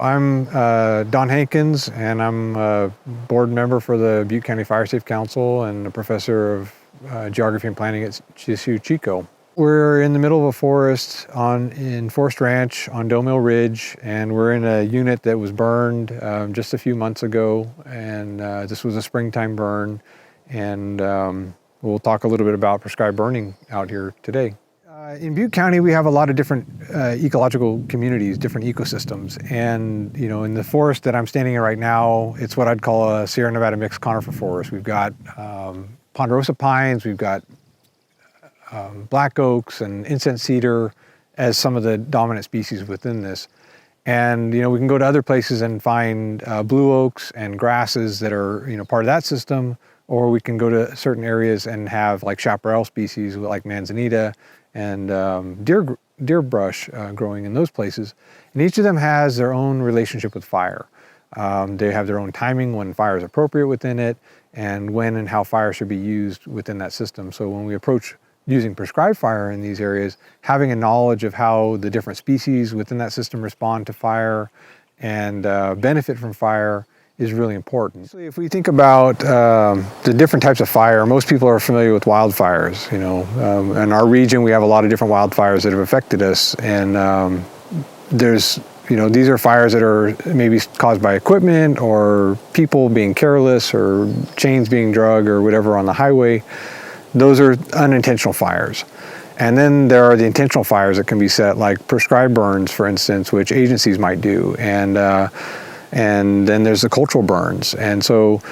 I'm Don Hankins, and I'm a board member for the Butte County Fire Safe Council and a professor of geography and planning at CSU Chico. We're in the middle of a forest in Forest Ranch on Doe Hill Ridge, and we're in a unit that was burned just a few months ago, and this was a springtime burn, and we'll talk a little bit about prescribed burning out here today. In Butte County, we have a lot of different ecological communities, different ecosystems. And, you know, in the forest that I'm standing in right now, it's what I'd call a Sierra Nevada mixed conifer forest. We've got ponderosa pines, we've got black oaks and incense cedar as some of the dominant species within this. And, you know, we can go to other places and find blue oaks and grasses that are, you know, part of that system, or we can go to certain areas and have like chaparral species like manzanita and deer brush growing in those places. And each of them has their own relationship with fire. They have their own timing when fire is appropriate within it, and when and how fire should be used within that system. So when we approach using prescribed fire in these areas, having a knowledge of how the different species within that system respond to fire and benefit from fire is really important. So if we think about the different types of fire, most people are familiar with wildfires. You know, in our region, we have a lot of different wildfires that have affected us, and there's, you know, these are fires that are maybe caused by equipment or people being careless or chains being drug or whatever on the highway. Those are unintentional fires. And then there are the intentional fires that can be set, like prescribed burns, for instance, which agencies might do. And then there's the cultural burns. And so,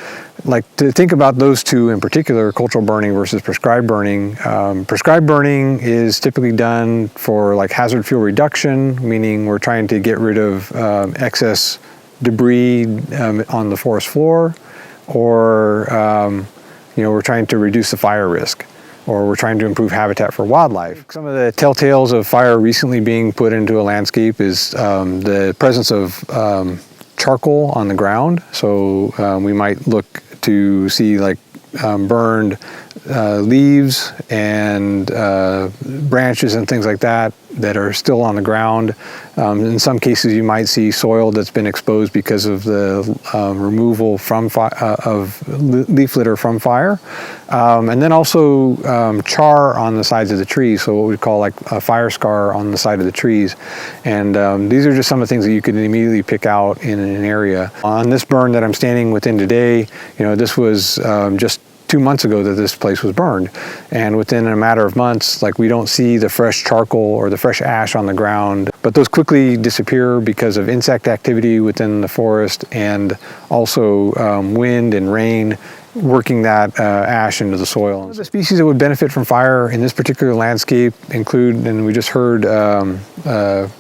like, to think about those two in particular, cultural burning versus prescribed burning. Prescribed burning is typically done for like hazard fuel reduction, meaning we're trying to get rid of excess debris on the forest floor, or you know, we're trying to reduce the fire risk, or we're trying to improve habitat for wildlife. Some of the telltales of fire recently being put into a landscape is the presence of charcoal on the ground. So we might look to see like burned leaves and branches and things like that that are still on the ground. In some cases, you might see soil that's been exposed because of the removal from of leaf litter from fire, and then also char on the sides of the trees. So what we call like a fire scar on the side of the trees. And these are just some of the things that you can immediately pick out in an area. On this burn that I'm standing within today, you know, this was just 2 months ago that this place was burned, and within a matter of months, like, we don't see the fresh charcoal or the fresh ash on the ground, but those quickly disappear because of insect activity within the forest, and also wind and rain working that ash into the soil. The species that would benefit from fire in this particular landscape include, and we just heard a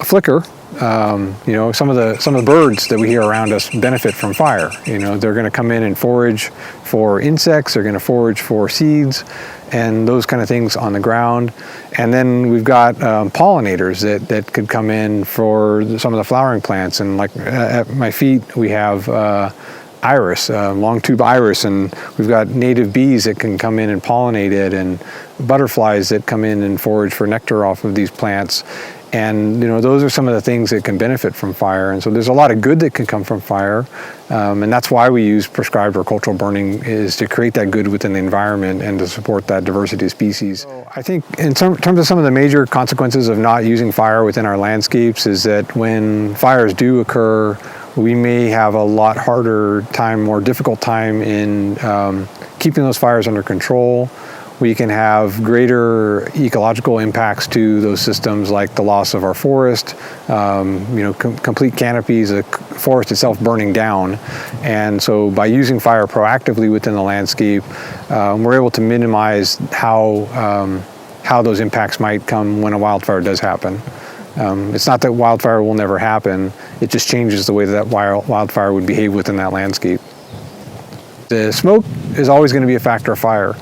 flicker. You know, some of the birds that we hear around us benefit from fire. You know, they're going to come in and forage for insects, they're going to forage for seeds and those kind of things on the ground. And then we've got pollinators that could come in for some of the flowering plants. And like at my feet, we have iris, long tube iris, and we've got native bees that can come in and pollinate it, and butterflies that come in and forage for nectar off of these plants. And, you know, those are some of the things that can benefit from fire. And so there's a lot of good that can come from fire. And that's why we use prescribed or cultural burning, is to create that good within the environment and to support that diversity of species. So I think in terms of some of the major consequences of not using fire within our landscapes is that when fires do occur, we may have a lot harder time, more difficult time in keeping those fires under control. We can have greater ecological impacts to those systems, like the loss of our forest, you know, complete canopies, the forest itself burning down. And so by using fire proactively within the landscape, we're able to minimize how those impacts might come when a wildfire does happen. It's not that wildfire will never happen, it just changes the way that wildfire would behave within that landscape. The smoke is always going to be a factor of fire.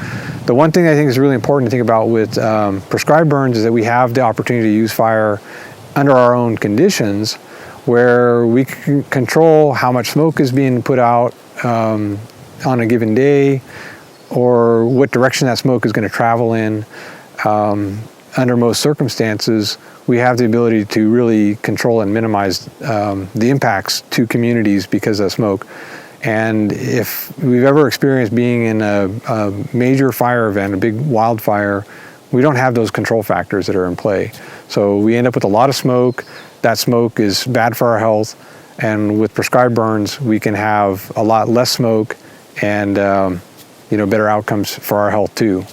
The one thing I think is really important to think about with prescribed burns is that we have the opportunity to use fire under our own conditions, where we can control how much smoke is being put out on a given day, or what direction that smoke is going to travel in. under most circumstances, we have the ability to really control and minimize the impacts to communities because of smoke. And if we've ever experienced being in a major fire event, a big wildfire, we don't have those control factors that are in play. So we end up with a lot of smoke. That smoke is bad for our health. And with prescribed burns, we can have a lot less smoke and better outcomes for our health too.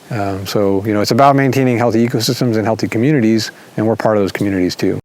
So it's about maintaining healthy ecosystems and healthy communities, and we're part of those communities too.